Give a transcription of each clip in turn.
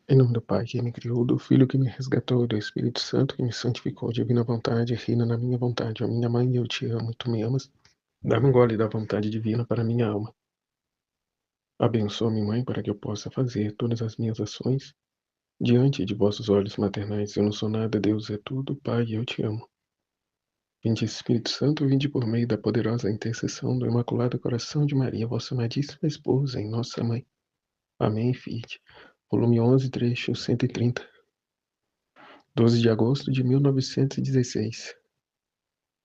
Em nome do Pai que me criou, do Filho que me resgatou, do Espírito Santo que me santificou, divina vontade, reina na minha vontade. Ó minha mãe, eu te amo, tu me amas. Dá-me um gole da vontade divina para minha alma. Abençoa-me, Mãe, para que eu possa fazer todas as minhas ações diante de vossos olhos maternais. Eu não sou nada, Deus é tudo, Pai, eu te amo. Vinde, Espírito Santo, vinde por meio da poderosa intercessão do Imaculado Coração de Maria, vossa amadíssima esposa e nossa Mãe. Amém, Fiat. Volume 11, trecho 130. 12 de agosto de 1916.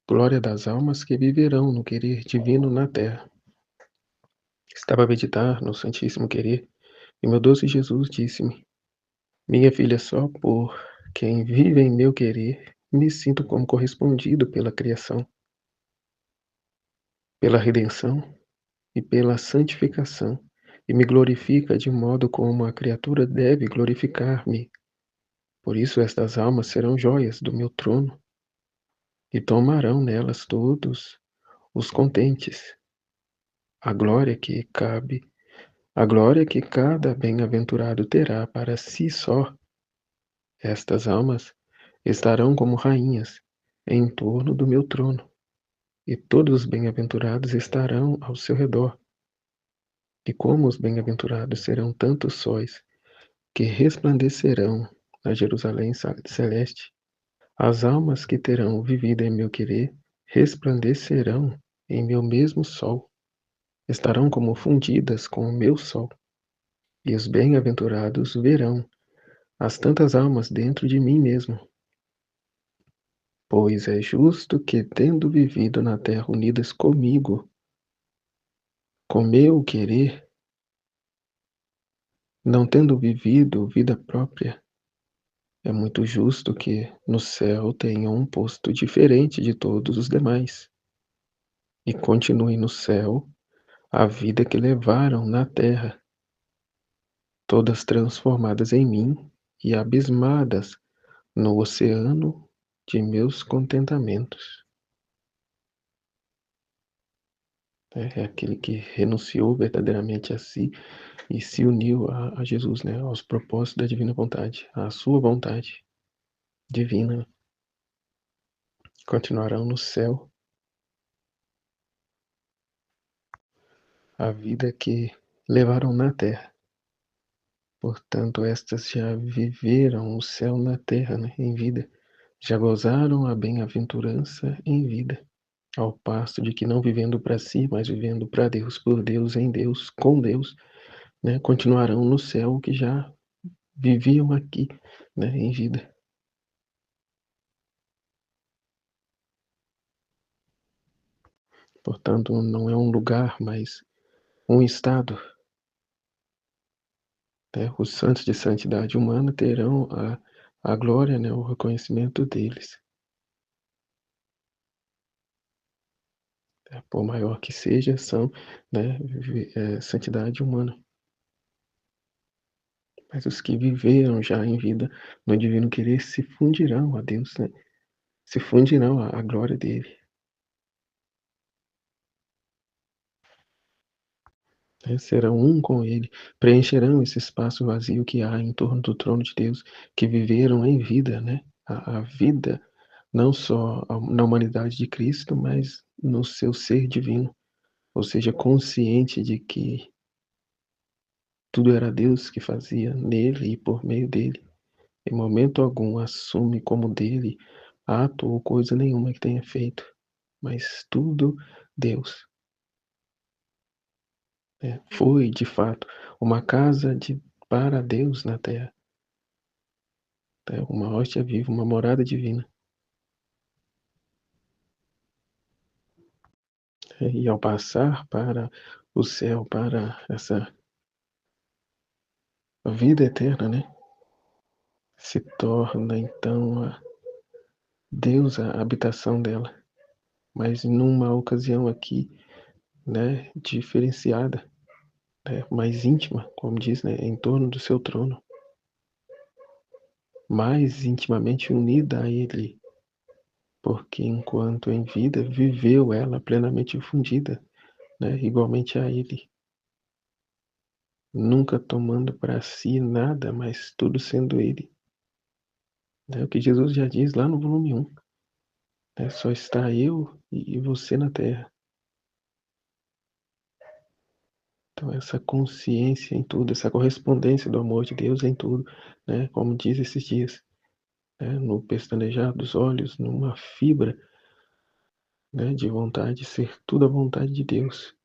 Glória das almas que viverão no querer divino na terra. Estava a meditar no Santíssimo Querer e meu doce Jesus disse-me: Minha filha, só por quem vive em meu querer me sinto como correspondido pela criação, pela redenção e pela santificação, e me glorifica de modo como a criatura deve glorificar-me. Por isso estas almas serão joias do meu trono e tomarão nelas todos os contentes. A glória que cabe, a glória que cada bem-aventurado terá para si só. Estas almas estarão como rainhas em torno do meu trono, e todos os bem-aventurados estarão ao seu redor. E como os bem-aventurados serão tantos sóis que resplandecerão na Jerusalém celeste, as almas que terão vivido em meu querer resplandecerão em meu mesmo sol, estarão como fundidas com o meu sol. E os bem-aventurados verão as tantas almas dentro de mim mesmo. Pois é justo que, tendo vivido na terra unidas comigo, com meu querer, não tendo vivido vida própria, é muito justo que no céu tenham um posto diferente de todos os demais, e continuem no céu a vida que levaram na terra, todas transformadas em mim e abismadas no oceano de meus contentamentos. É aquele que renunciou verdadeiramente a si e se uniu a Jesus, né, aos propósitos da divina vontade, à sua vontade divina. Continuarão no céu a vida que levaram na terra. Portanto, estas já viveram o céu na terra, né, em vida, já gozaram a bem-aventurança em vida, ao passo de que não vivendo para si, mas vivendo para Deus, por Deus, em Deus, com Deus, né, continuarão no céu que já viviam aqui, né, em vida. Portanto, não é um lugar, mas um estado. Né? Os santos de santidade humana terão a glória, né, o reconhecimento deles. Por maior que seja, são, né, santidade humana. Mas os que viveram já em vida no divino querer se fundirão a Deus, né? Se fundirão à glória dele. Né? Serão um com ele, preencherão esse espaço vazio que há em torno do trono de Deus, que viveram em vida, né? A vida não só na humanidade de Cristo, mas no seu ser divino, ou seja, consciente de que tudo era Deus que fazia nele e por meio dele. Em momento algum assume como dele ato ou coisa nenhuma que tenha feito, mas tudo Deus. Foi, de fato, uma casa para Deus na terra, uma hóstia viva, uma morada divina. E ao passar para o céu, para essa vida eterna, né? Se torna então Deus a habitação dela, mas numa ocasião aqui, né, diferenciada, né, mais íntima, como diz, né, em torno do seu trono, mais intimamente unida a Ele, porque enquanto em vida viveu ela plenamente fundida, né, igualmente a Ele. nunca tomando para si nada, mas tudo sendo Ele. É o que Jesus já diz lá no volume 1, né, só está eu e você na terra. Então essa consciência em tudo, essa correspondência do amor de Deus em tudo, né, como diz esses dias, né, no pestanejar dos olhos, numa fibra, né, de vontade, ser tudo a vontade de Deus.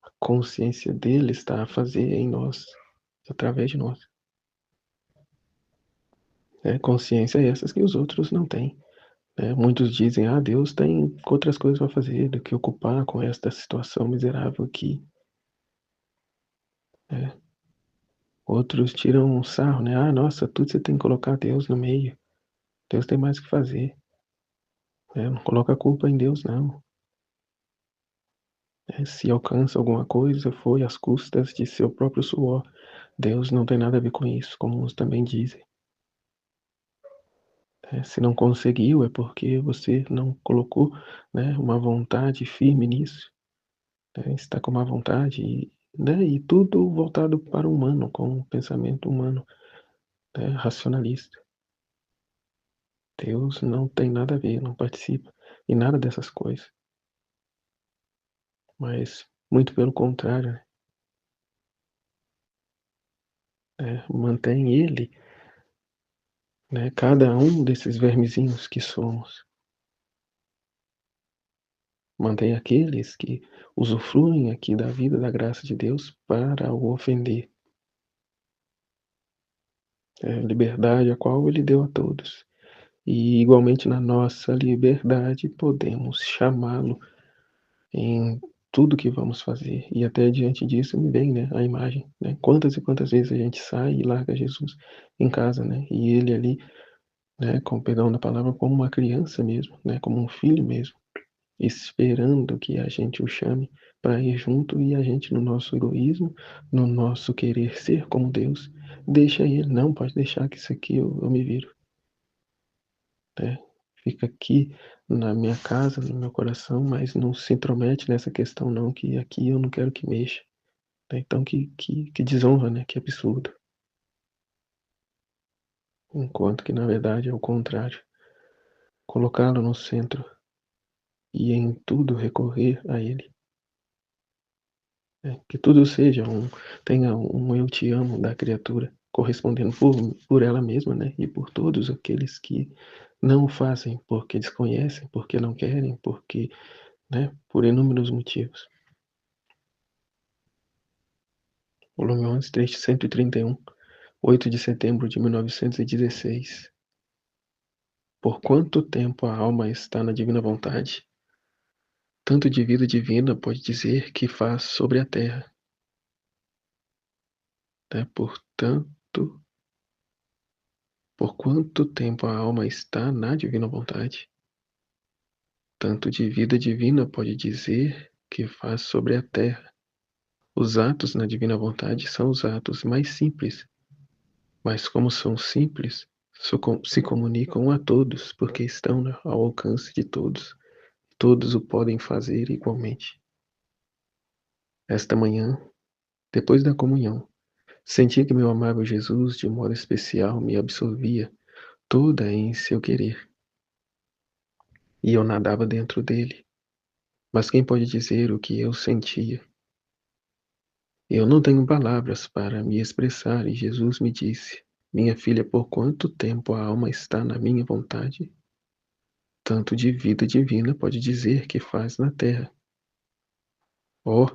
A consciência dele está a fazer em nós, através de nós. Né, consciência essas que os outros não têm. Né? Muitos dizem, Deus tem outras coisas para fazer do que ocupar com esta situação miserável aqui. Né? Outros tiram um sarro, né? Nossa, tudo você tem que colocar Deus no meio. Deus tem mais o que fazer. Né? Não coloca a culpa em Deus, não. Se alcança alguma coisa, foi às custas de seu próprio suor. Deus não tem nada a ver com isso, como uns também dizem. Se não conseguiu, é porque você não colocou, né, uma vontade firme nisso. Né? Está com uma vontade, né, e tudo voltado para o humano, com um pensamento humano, né, racionalista. Deus não tem nada a ver, não participa em nada dessas coisas. Mas, muito pelo contrário, mantém ele, né, cada um desses vermezinhos que somos. Mantém aqueles que usufruem aqui da vida, da graça de Deus, para o ofender. Liberdade a qual ele deu a todos. E igualmente na nossa liberdade podemos chamá-lo em tudo que vamos fazer. E até diante disso me vem, né, a imagem, né? Quantas e quantas vezes a gente sai e larga Jesus em casa, né? E ele ali, né, com perdão da palavra, como uma criança mesmo, né, como um filho mesmo, esperando que a gente o chame para ir junto, e a gente, no nosso egoísmo, no nosso querer ser como Deus, deixa ele, não, pode deixar que isso aqui eu me viro. Né? Fica aqui na minha casa, no meu coração, mas não se intromete nessa questão não, que aqui eu não quero que mexa. Né? Então que desonra, né? Que absurdo. Enquanto que na verdade é o contrário. Colocá-lo no centro e em tudo recorrer a ele. Que tudo tenha um eu te amo da criatura, correspondendo por ela mesma, né? E por todos aqueles que não o fazem porque desconhecem, porque não querem, porque, né? Por inúmeros motivos. Volume 11, texto 131, 8 de setembro de 1916. Por quanto tempo a alma está na divina vontade, tanto de vida divina pode dizer que faz sobre a terra. Né? Por quanto tempo a alma está na divina vontade, tanto de vida divina pode dizer que faz sobre a terra. Os atos na divina vontade são os atos mais simples, mas como são simples, se comunicam a todos, porque estão ao alcance de todos. Todos o podem fazer igualmente. Esta manhã, depois da comunhão, senti que meu amável Jesus, de modo especial, me absorvia toda em seu querer, e eu nadava dentro dele. Mas quem pode dizer o que eu sentia? Eu não tenho palavras para me expressar, e Jesus me disse: Minha filha, por quanto tempo a alma está na minha vontade, tanto de vida divina pode dizer que faz na terra. Oh,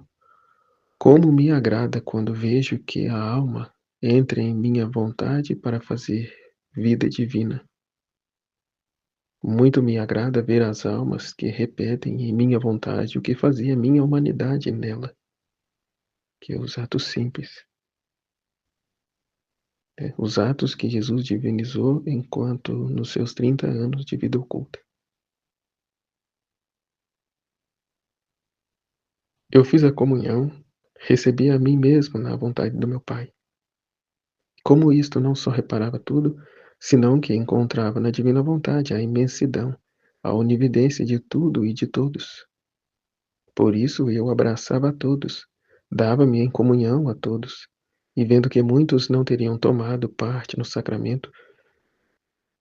como me agrada quando vejo que a alma entra em minha vontade para fazer vida divina. Muito me agrada ver as almas que repetem em minha vontade o que fazia minha humanidade nela, que é os atos simples. Os atos que Jesus divinizou enquanto nos seus 30 anos de vida oculta. Eu fiz a comunhão, recebi a mim mesmo na vontade do meu Pai. Como isto não só reparava tudo, senão que encontrava na divina vontade a imensidão, a onividência de tudo e de todos. Por isso eu abraçava a todos, Dava-me em comunhão a todos, e vendo que muitos não teriam tomado parte no sacramento,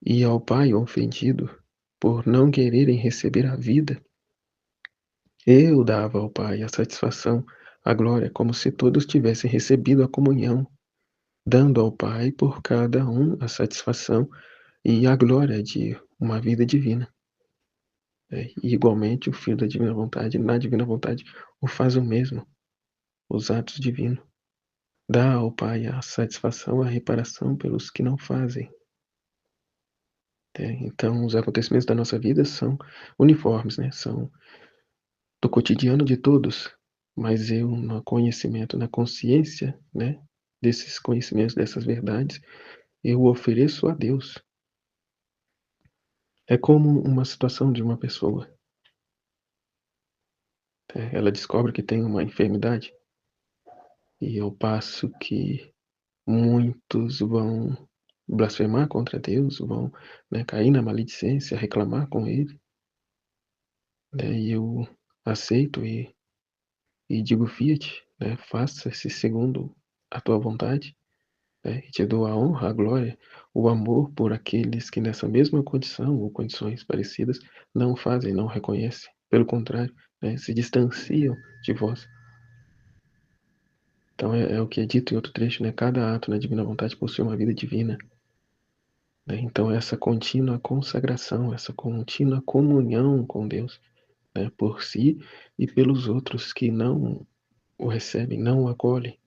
e ao Pai ofendido, por não quererem receber a vida, eu dava ao Pai a satisfação, a glória, como se todos tivessem recebido a comunhão, dando ao Pai por cada um a satisfação e a glória de uma vida divina. E igualmente o Filho da Divina Vontade, na Divina Vontade, o faz o mesmo, os atos divinos. Dá ao Pai a satisfação, a reparação pelos que não fazem. Então, os acontecimentos da nossa vida são uniformes, né? São do cotidiano de todos, mas eu, no conhecimento, na consciência, né, desses conhecimentos, dessas verdades, eu ofereço a Deus. É como uma situação de uma pessoa. Ela descobre que tem uma enfermidade, e ao passo que muitos vão blasfemar contra Deus, vão, né, cair na maledicência, reclamar com Ele, né, e eu aceito e digo fiat, né, faça-se segundo a tua vontade, né, e te dou a honra, a glória, o amor por aqueles que nessa mesma condição ou condições parecidas não fazem, não reconhecem, pelo contrário, né, se distanciam de vós. Então é o que é dito em outro trecho, né, cada ato na divina vontade possui uma vida divina. Né? Então essa contínua consagração, essa contínua comunhão com Deus, né, por si e pelos outros que não o recebem, não o acolhem,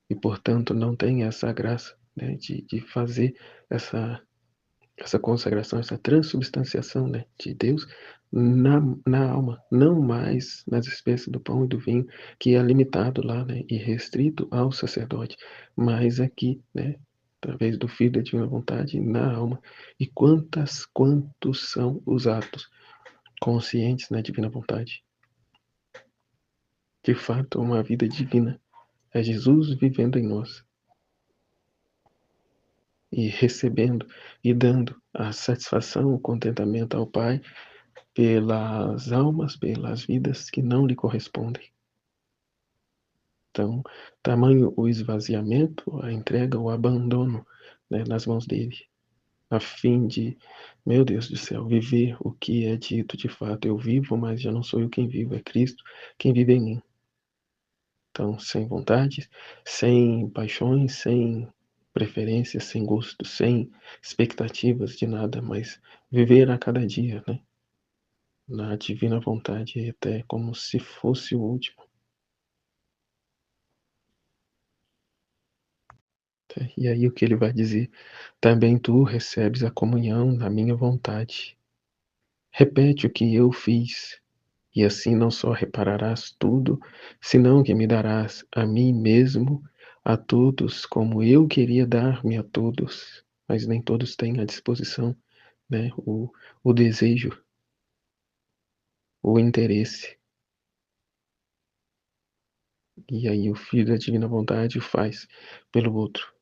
e portanto não têm essa graça, né, de fazer essa consagração, essa transubstanciação, né, de Deus na alma, não mais nas espécies do pão e do vinho, que é limitado lá, né, e restrito ao sacerdote, mas aqui, né, através do Filho da Divina Vontade, na alma. E quantos são os atos conscientes na Divina Vontade? De fato, uma vida divina. É Jesus vivendo em nós e recebendo e dando a satisfação, o contentamento ao Pai pelas almas, pelas vidas que não lhe correspondem. Então, tamanho o esvaziamento, a entrega, o abandono, né, nas mãos dele, a fim de, meu Deus do céu, viver o que é dito de fato. Eu vivo, mas já não sou eu quem vivo, é Cristo quem vive em mim. Então, sem vontade, sem paixões, sem preferências, sem gostos, sem expectativas de nada, mas viver a cada dia, né? Na divina vontade, até como se fosse o último. E aí o que ele vai dizer? Também tu recebes a comunhão na minha vontade. Repete o que eu fiz, e assim não só repararás tudo, senão que me darás a mim mesmo, a todos, como eu queria dar-me a todos, mas nem todos têm a disposição, né, o desejo, o interesse. E aí o Filho da Divina Vontade faz pelo outro.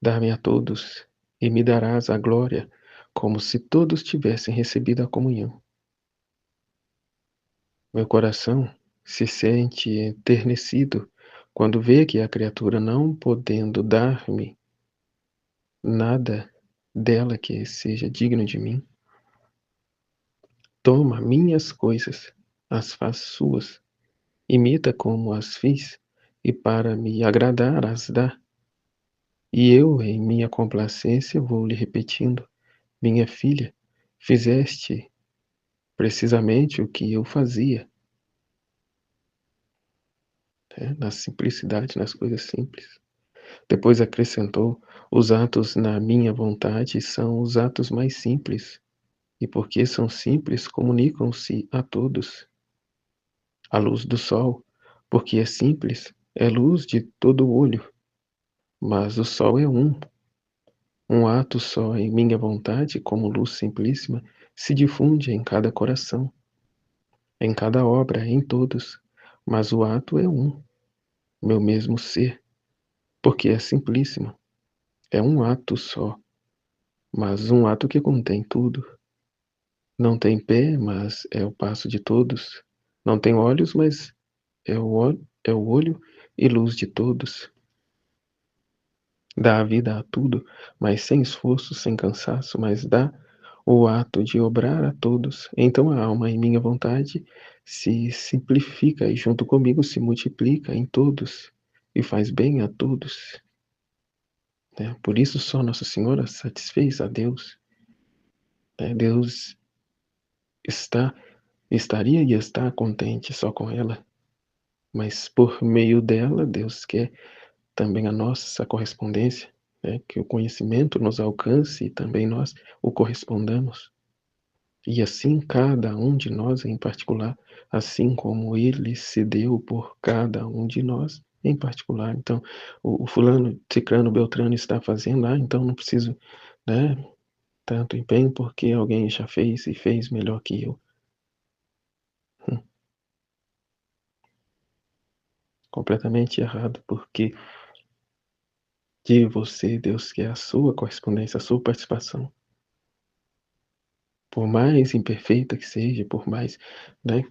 Dá-me a todos, e me darás a glória, como se todos tivessem recebido a comunhão. Meu coração se sente enternecido quando vê que a criatura, não podendo dar-me nada dela que seja digno de mim, toma minhas coisas, as faz suas, imita como as fiz, e para me agradar as dá. E eu, em minha complacência, vou lhe repetindo: minha filha, fizeste precisamente o que eu fazia, né? Na simplicidade, nas coisas simples. Depois acrescentou: os atos na minha vontade são os atos mais simples, e porque são simples, comunicam-se a todos. A luz do sol, porque é simples, é luz de todo o olho, mas o sol é um ato só em minha vontade, como luz simplíssima, se difunde em cada coração, em cada obra, em todos, mas o ato é meu mesmo ser, porque é simplíssimo, é um ato só, mas um ato que contém tudo. Não tem pé, mas é o passo de todos. Não tem olhos, mas é o olho e luz de todos. Dá a vida a tudo, mas sem esforço, sem cansaço, mas dá o ato de obrar a todos. Então a alma, em minha vontade, se simplifica e junto comigo se multiplica em todos e faz bem a todos, né. Por isso só Nossa Senhora satisfez a Deus, né. Deus está estaria e está contente só com ela, mas por meio dela, Deus quer também a nossa correspondência, né, que o conhecimento nos alcance e também nós o correspondamos. E assim cada um de nós em particular, assim como ele se deu por cada um de nós em particular. Então, o fulano, cicrano, beltrano está fazendo, então não preciso, né, tanto empenho porque alguém já fez e fez melhor que eu. Hum, completamente errado, porque de você Deus quer a sua correspondência, a sua participação. Por mais imperfeita que seja, por mais, né,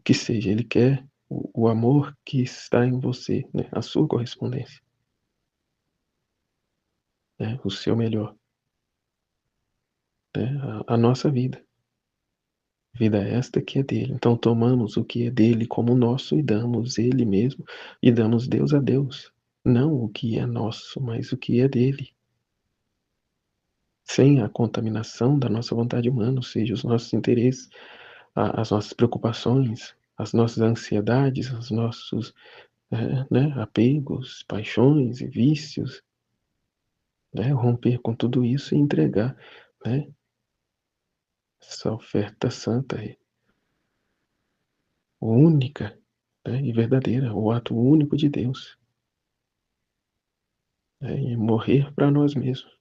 que seja, ele quer o amor que está em você, né, a sua correspondência, né, o seu melhor, né, a nossa vida esta que é dele. Então tomamos o que é dele como nosso e damos ele mesmo, e damos Deus a Deus, não o que é nosso, mas o que é dele, sem a contaminação da nossa vontade humana, ou seja, os nossos interesses, a as nossas preocupações, as nossas ansiedades, os nossos, né, apegos, paixões e vícios, né, romper com tudo isso e entregar, né, essa oferta santa e única, né, e verdadeira, o ato único de Deus, né, e morrer para nós mesmos.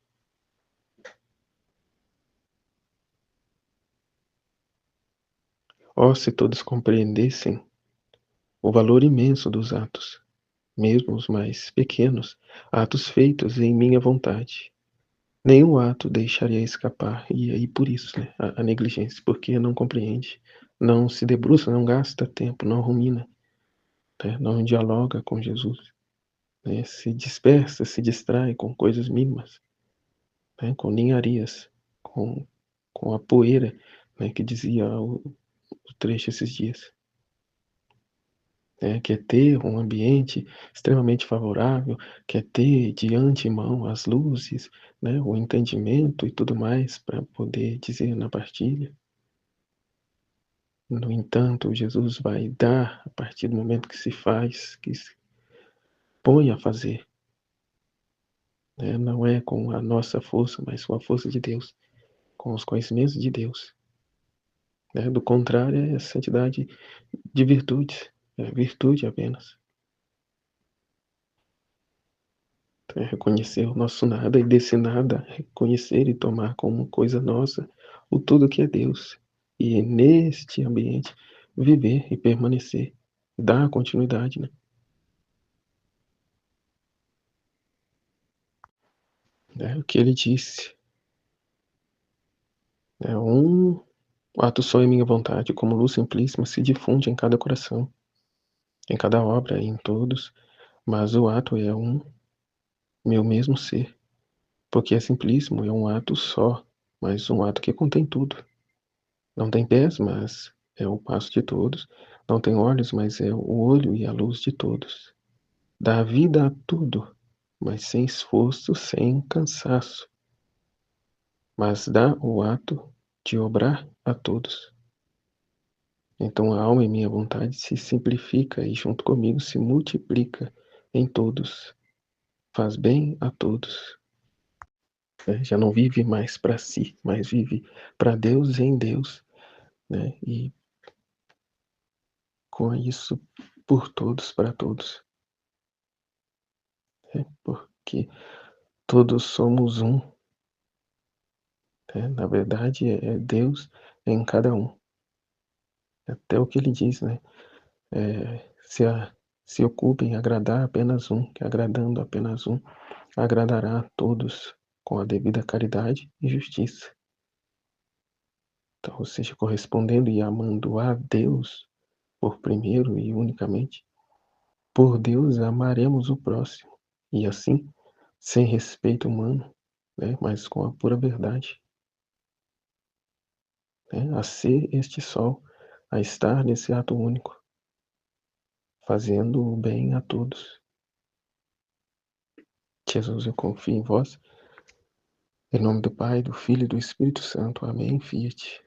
Oh, se todos compreendessem o valor imenso dos atos, mesmo os mais pequenos, atos feitos em minha vontade. Nenhum ato deixaria escapar, e aí por isso, né, a negligência, porque não compreende, não se debruça, não gasta tempo, não rumina, né, não dialoga com Jesus, né, se dispersa, se distrai com coisas mínimas, né, com ninharias, com, com a poeira, né, que dizia o trecho esses dias. Né, quer ter um ambiente extremamente favorável, quer ter de antemão as luzes, né, o entendimento e tudo mais para poder dizer na partilha. No entanto, Jesus vai dar a partir do momento que se faz, que se põe a fazer, né, não é com a nossa força, mas com a força de Deus, com os conhecimentos de Deus, né, do contrário é santidade de virtudes, é virtude apenas. Então, é reconhecer o nosso nada e desse nada reconhecer e tomar como coisa nossa o tudo que é Deus. E neste ambiente viver e permanecer, dar continuidade, né? É o que ele disse, é um ato só em minha vontade, como luz simplíssima, se difunde em cada coração, em cada obra e em todos, mas o ato é um meu mesmo ser, porque é simplíssimo, é um ato só, mas um ato que contém tudo. Não tem pés, mas é o passo de todos. Não tem olhos, mas é o olho e a luz de todos. Dá vida a tudo, mas sem esforço, sem cansaço. Mas dá o ato de obrar a todos. Então a alma e minha vontade se simplifica e junto comigo se multiplica em todos. Faz bem a todos, né? Já não vive mais para si, mas vive para Deus e em Deus, né? E com isso por todos, para todos. Porque todos somos um, né? Na verdade é Deus em cada um. Até o que ele diz, né? Se ocupe em agradar apenas um, que agradando apenas um, agradará a todos com a devida caridade e justiça. Então, ou seja, correspondendo e amando a Deus, por primeiro e unicamente, por Deus amaremos o próximo, e assim, sem respeito humano, né, mas com a pura verdade, né, a ser este sol, a estar nesse ato único, fazendo o bem a todos. Jesus, eu confio em vós, em nome do Pai, do Filho e do Espírito Santo. Amém. Fiat.